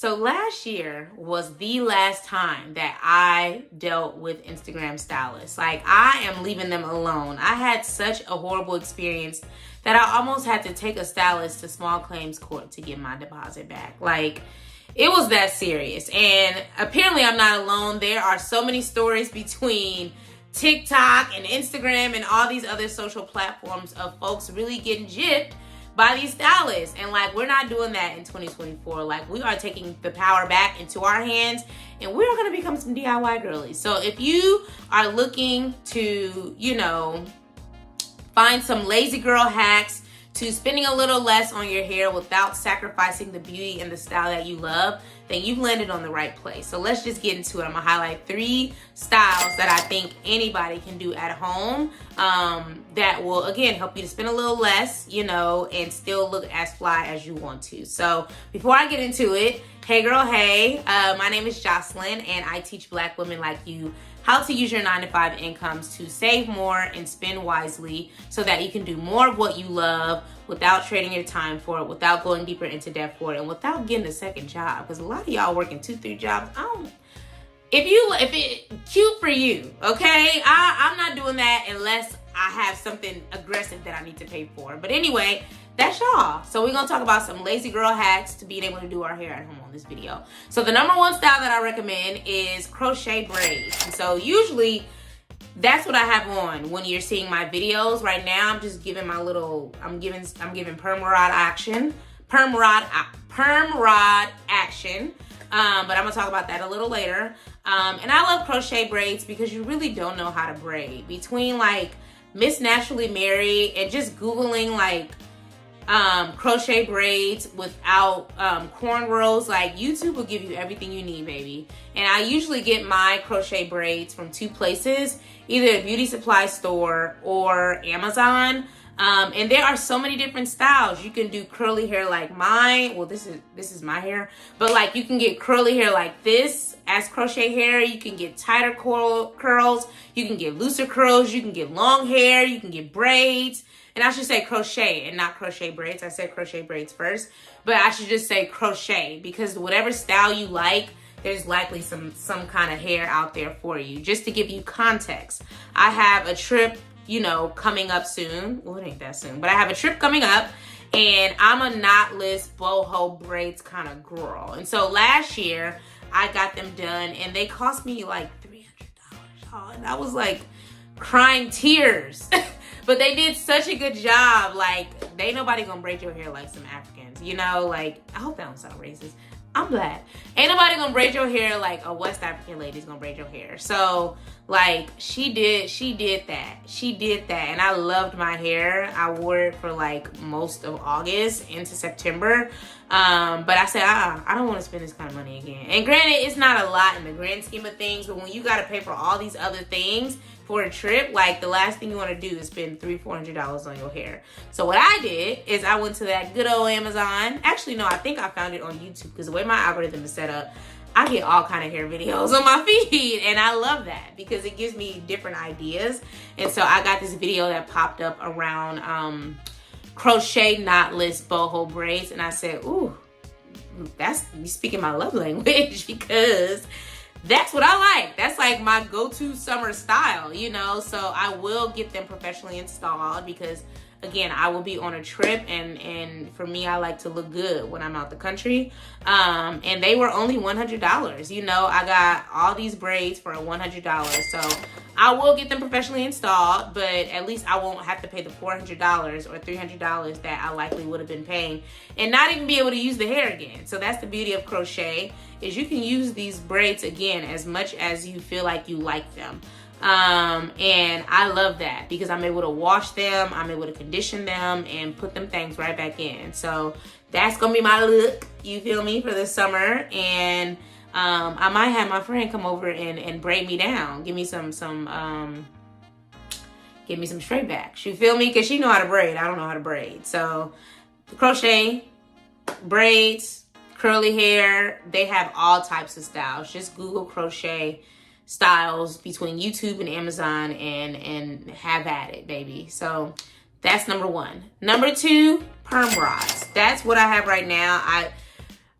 So last year was the last time that I dealt with Instagram stylists. Like, I am leaving them alone. I had such a horrible experience that I almost had to take a stylist to small claims court to get my deposit back. Like, it was that serious. And apparently I'm not alone. There are so many stories between TikTok and Instagram and all these other social platforms of folks really getting gypped by these stylists. And like, we're not doing that in 2024. Like, we are taking the power back into our hands and we're gonna become some DIY girlies. So if you are looking to, find some lazy girl hacks to spending a little less on your hair without sacrificing the beauty and the style that you love, then you've landed on the right place. So let's just get into it. I'm gonna highlight 3 styles that I think anybody can do at home that will, again, help you to spend a little less, and still look as fly as you want to. So before I get into it, hey girl, hey, my name is Jocelyn and I teach Black women like you how to use your 9-to-5 incomes to save more and spend wisely so that you can do more of what you love without trading your time for it, without going deeper into debt for it, and without getting a second job. Because a lot of y'all working 2-3 jobs. If it cute for you, okay? I'm not doing that unless I have something aggressive that I need to pay for. But anyway, that's y'all. So we're gonna talk about some lazy girl hacks to being able to do our hair at home on this video. So the number 1 style that I recommend is crochet braids. And so usually that's what I have on when you're seeing my videos. Right now, I'm just giving my little, I'm giving perm rod action. Perm rod action. But I'm gonna talk about that a little later. And I love crochet braids because you really don't know how to braid. Between like Miss Naturally Mary and just Googling like crochet braids without cornrows, like YouTube will give you everything you need, baby. And I usually get my crochet braids from 2 places, either a beauty supply store or Amazon. And there are so many different styles. You can do curly hair like mine. Well, this is my hair, but like you can get curly hair like this as crochet hair. You can get tighter curls. You can get looser curls. You can get long hair. You can get braids. And I should say crochet and not crochet braids. I said crochet braids first, but I should just say crochet because whatever style you like, there's likely some kind of hair out there for you. Just to give you context, I have a trip, coming up soon. Well, it ain't that soon, but I have a trip coming up and I'm a knotless boho braids kind of girl. And so last year I got them done and they cost me like $300, y'all. And I was like crying tears. But they did such a good job. Like, ain't nobody gonna braid your hair like some Africans, like, I hope that don't sound racist. I'm Black. Ain't nobody gonna braid your hair like a West African lady's gonna braid your hair. So, like, she did that. She did that. And I loved my hair. I wore it for like most of August into September. But I said, I don't want to spend this kind of money again. And granted, it's not a lot in the grand scheme of things, but when you gotta pay for all these other things for a trip, like, the last thing you want to do is spend $300-$400 on your hair. So what I did is I went to that good old Amazon. Actually, no, I think I found it on YouTube because the way my algorithm is set up, I get all kind of hair videos on my feed, and I love that because it gives me different ideas. And so I got this video that popped up around crochet knotless boho braids, and I said, ooh, that's speaking my love language because that's what I like. That's like my go-to summer style, so I will get them professionally installed because, again, I will be on a trip and for me, I like to look good when I'm out the country. And they were only $100. I got all these braids for $100. So I will get them professionally installed, but at least I won't have to pay the $400 or $300 that I likely would have been paying and not even be able to use the hair again. So that's the beauty of crochet, is you can use these braids again as much as you feel like you like them. And I love that because I'm able to wash them, I'm able to condition them and put them things right back in. So that's gonna be my look, you feel me, for this summer. And I might have my friend come over and braid me down, give me some straight backs, you feel me, because she know how to braid, I don't know how to braid. So crochet braids, curly hair, they have all types of styles. Just Google crochet styles between YouTube and Amazon and have at it, baby. So that's number 1. Number 2, perm rods. That's what I have right now.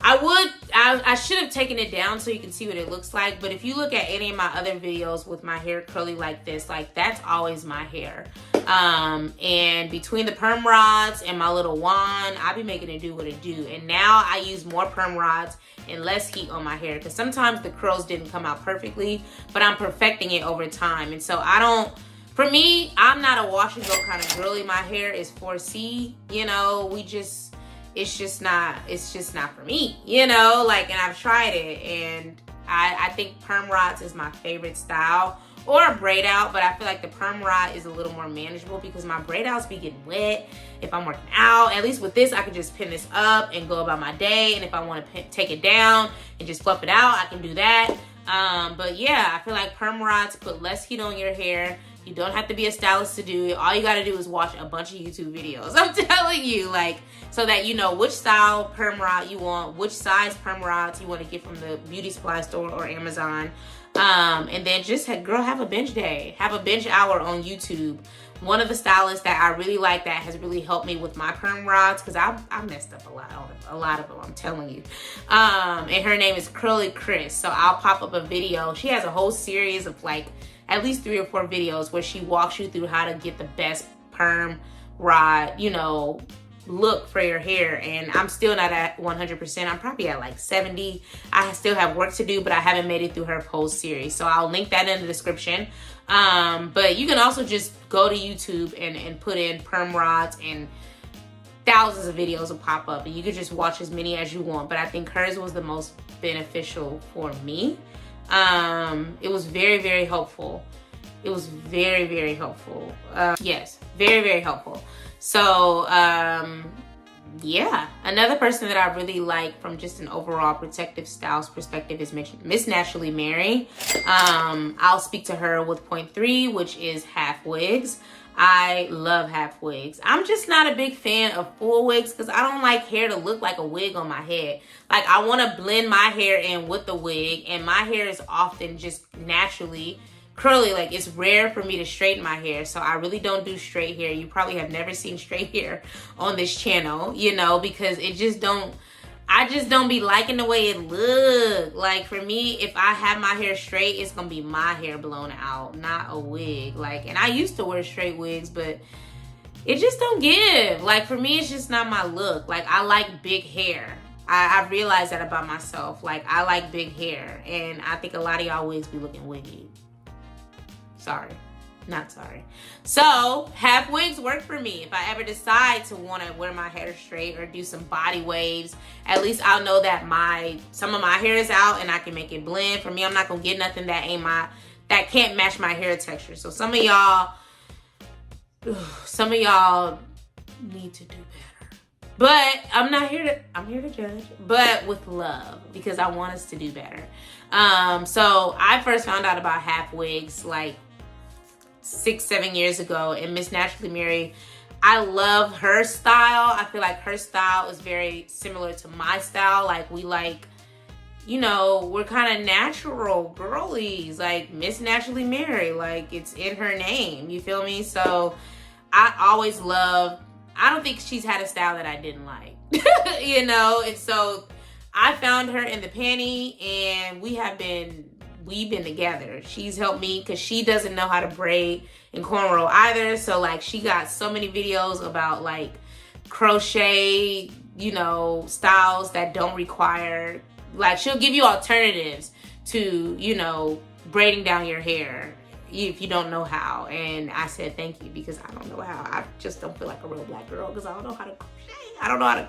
I I should have taken it down so you can see what it looks like. But if you look at any of my other videos with my hair curly like this, like that's always my hair. And between the perm rods and my little wand, I be making it do what it do. And now I use more perm rods and less heat on my hair, because sometimes the curls didn't come out perfectly, but I'm perfecting it over time. And so for me, I'm not a wash and go kind of girly. My hair is 4C, you know, it's just not for me, you know, like, and I've tried it, and I think perm rods is my favorite style, or a braid out, but I feel like the perm rod is a little more manageable because my braid outs be getting wet if I'm working out. At least with this, I can just pin this up and go about my day, and if I want to take it down and just fluff it out, I can do that. But yeah, I feel like perm rods put less heat on your hair. You don't have to be a stylist to do it. All you gotta do is watch a bunch of YouTube videos. I'm telling you, like, so that you know which style perm rod you want, which size perm rods you want to get from the beauty supply store or Amazon. And then just have a binge day. Have a binge hour on YouTube. One of the stylists that I really like that has really helped me with my perm rods, because I messed up a lot of them, I'm telling you. And her name is Curly Chris. So I'll pop up a video. She has a whole series of like at least 3 or 4 videos where she walks you through how to get the best perm rod, you know, look for your hair. And I'm still not at 100%. I'm probably at like 70. I still have work to do, but I haven't made it through her whole series. So I'll link that in the description. But you can also just go to YouTube and put in perm rods, and thousands of videos will pop up, and you can just watch as many as you want. But I think hers was the most beneficial for me. It was very, very helpful. It was very, very helpful. Yes, very, very helpful. So, yeah. Another person that I really like from just an overall protective styles perspective is Miss Naturally Mary. I'll speak to her with point 3, which is half wigs. I love half wigs. I'm just not a big fan of full wigs because I don't like hair to look like a wig on my head. Like, I want to blend my hair in with the wig, and my hair is often just naturally curly. Like, it's rare for me to straighten my hair, so I really don't do straight hair. You probably have never seen straight hair on this channel, you know, because I just don't be liking the way it look. Like, for me, if I have my hair straight, it's gonna be my hair blown out, not a wig. Like, and I used to wear straight wigs, but it just don't give. Like, for me, it's just not my look. Like, I like big hair. I realized that about myself. Like, I like big hair, and I think a lot of y'all wigs be looking wiggy. Sorry. Not sorry. So, half wigs work for me. If I ever decide to want to wear my hair straight or do some body waves, at least I'll know that some of my hair is out and I can make it blend. For me, I'm not going to get nothing that can't match my hair texture. So some of y'all need to do better. But I'm here to judge, but with love, because I want us to do better. So I first found out about half wigs like 6-7 years ago, and Miss Naturally Mary, I love her style. I feel like her style is very similar to my style. Like, we like, you know, we're kind of natural girlies, like Miss Naturally Mary, like it's in her name, you feel me? So I always love, I don't think she's had a style that I didn't like, you know? And so I found her in the panty, and we've been together. She's helped me because she doesn't know how to braid and cornrow either. So like, she got so many videos about like crochet, you know, styles that don't require, like, she'll give you alternatives to, you know, braiding down your hair if you don't know how. And I said thank you, because I don't know how. I just don't feel like a real black girl because I don't know how to crochet. I don't know how to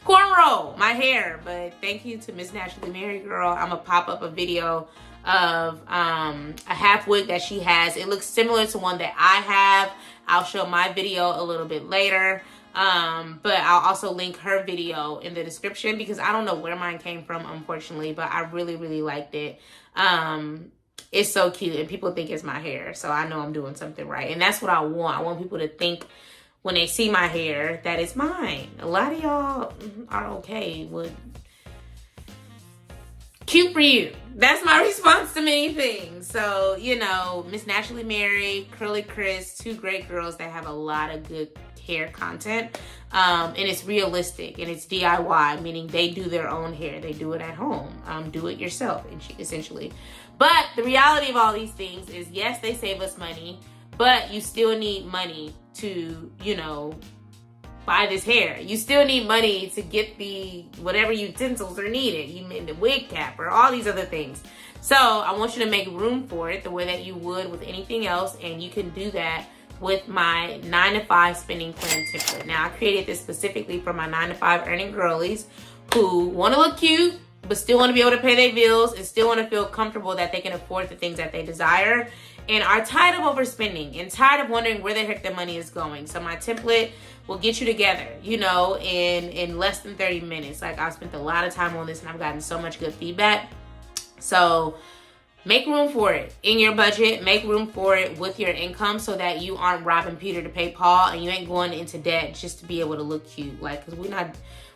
cornrow my hair. But thank you to Miss Naturally Mary, girl. I'm gonna pop up a video of a half wig that she has. It looks similar to one that I have. I'll show my video a little bit later. But I'll also link her video in the description, because I don't know where mine came from, unfortunately, but I really, really liked it. It's so cute, and people think it's my hair, so I know I'm doing something right. And that's what I want. I want people to think when they see my hair that it's mine. A lot of y'all are okay with, cute for you, That's my response to many things. So, you know, Miss Naturally Mary, Curly Chris, two great girls that have a lot of good hair content. And it's realistic and it's DIY, meaning they do their own hair. They do it at home. Do it yourself, essentially. But the reality of all these things is, yes, they save us money, but you still need money to, you know, buy this hair. You still need money to get the whatever utensils are needed. You mean the wig cap or all these other things. So I want you to make room for it the way that you would with anything else, and you can do that with my 9 to 5 spending plan template. Now I created this specifically for my 9 to 5 earning girlies who want to look cute but still want to be able to pay their bills and still want to feel comfortable that they can afford the things that they desire and are tired of overspending and tired of wondering where the heck their money is going. So my template will get you together, you know, in less than 30 minutes. Like, I've spent a lot of time on this and I've gotten so much good feedback. So make room for it in your budget. Make room for it with your income so that you aren't robbing Peter to pay Paul and you ain't going into debt just to be able to look cute. Like, because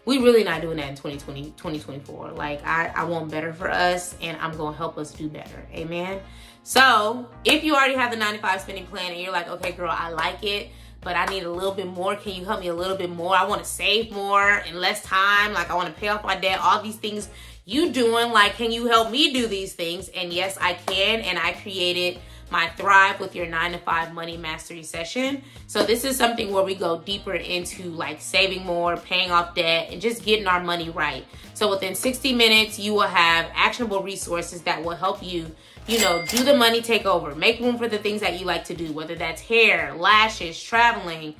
we really not doing that in 2020, 2024. Like, I want better for us and I'm going to help us do better. Amen. So if you already have the 9 to 5 spending plan and you're like, okay, girl, I like it, but I need a little bit more. Can you help me a little bit more? I want to save more in less time. Like, I want to pay off my debt. All these things you doing. Like, can you help me do these things? And yes, I can. And I created my Thrive with Your 9 to 5 Money Mastery session. So this is something where we go deeper into like saving more, paying off debt, and just getting our money right. So within 60 minutes, you will have actionable resources that will help you, you know, do the money takeover, make room for the things that you like to do, whether that's hair, lashes, traveling,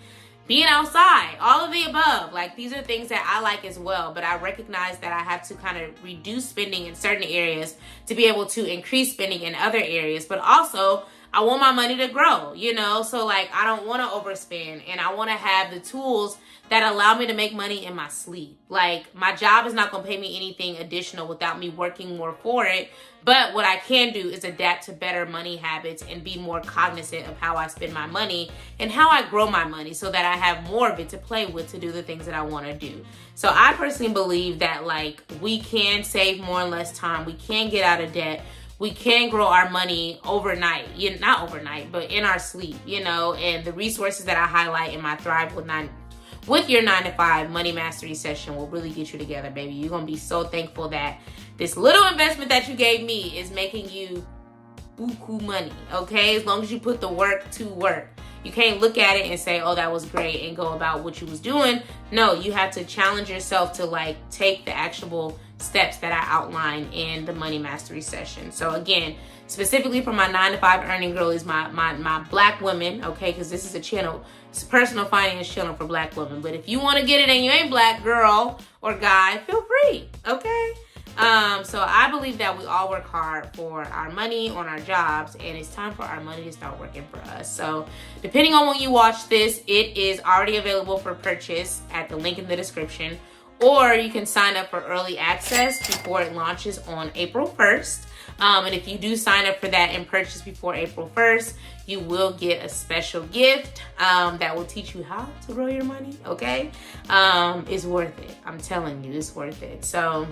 being outside, all of the above. Like, these are things that I like as well, but I recognize that I have to kind of reduce spending in certain areas to be able to increase spending in other areas. But also, I want my money to grow, you know? So like, I don't want to overspend, and I want to have the tools that allow me to make money in my sleep. Like, my job is not going to pay me anything additional without me working more for it. But what I can do is adapt to better money habits and be more cognizant of how I spend my money and how I grow my money so that I have more of it to play with to do the things that I want to do. So I personally believe that, like, we can save more in less time. We can get out of debt. We can grow our money overnight. Not overnight, but in our sleep, you know. And the resources that I highlight in my Thrive with Your 9 to 5 Money Mastery session will really get you together, baby. You're going to be so thankful that this little investment that you gave me is making you buku money, okay? As long as you put the work to work. You can't look at it and say, oh, that was great, and go about what you was doing. No, you have to challenge yourself to, like, take the actionable steps that I outlined in the Money Mastery session. So again, specifically for my 9 to 5 earning girlies, my black women, okay, because this is a channel, it's a personal finance channel for black women. But if you want to get it and you ain't black, girl or guy, feel free, okay? So I believe that we all work hard for our money on our jobs, and it's time for our money to start working for us. So depending on when you watch this, it is already available for purchase at the link in the description, or you can sign up for early access before it launches on April 1st. And if you do sign up for that and purchase before April 1st, you will get a special gift that will teach you how to grow your money, okay? It's worth it. I'm telling you, it's worth it. So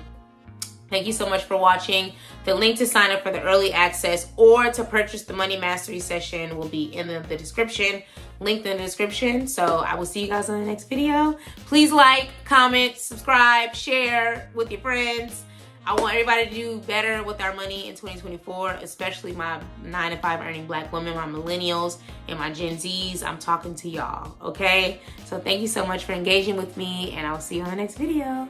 thank you so much for watching. The link to sign up for the early access or to purchase the Money Mastery session will be in the description, linked in the description. So I will see you guys on the next video. Please like, comment, subscribe, share with your friends. I want everybody to do better with our money in 2024, especially my 9 to 5 earning black women, my millennials, and my Gen Zs. I'm talking to y'all, okay? So thank you so much for engaging with me, and I'll see you on the next video.